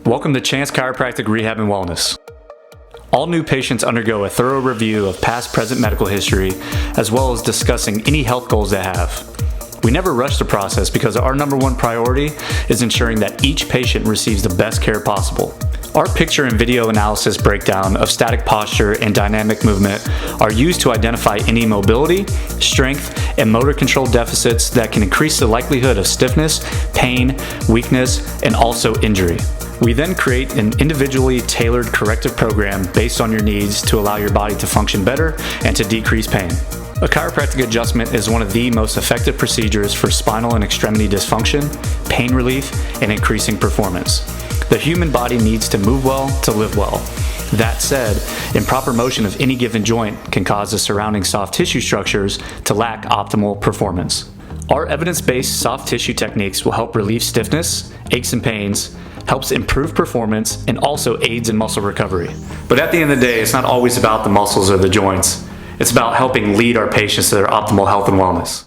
Welcome to Chance Chiropractic Rehab and Wellness. All new patients undergo a thorough review of past present medical history, as well as discussing any health goals they have. We never rush the process because our number one priority is ensuring that each patient receives the best care possible. Our picture and video analysis breakdown of static posture and dynamic movement are used to identify any mobility, strength, and motor control deficits that can increase the likelihood of stiffness, pain, weakness, and also injury. We then create an individually tailored corrective program based on your needs to allow your body to function better and to decrease pain. A chiropractic adjustment is one of the most effective procedures for spinal and extremity dysfunction, pain relief, and increasing performance. The human body needs to move well to live well. That said, improper motion of any given joint can cause the surrounding soft tissue structures to lack optimal performance. Our evidence-based soft tissue techniques will help relieve stiffness, aches and pains, helps improve performance, and also aids in muscle recovery. But at the end of the day, it's not always about the muscles or the joints. It's about helping lead our patients to their optimal health and wellness.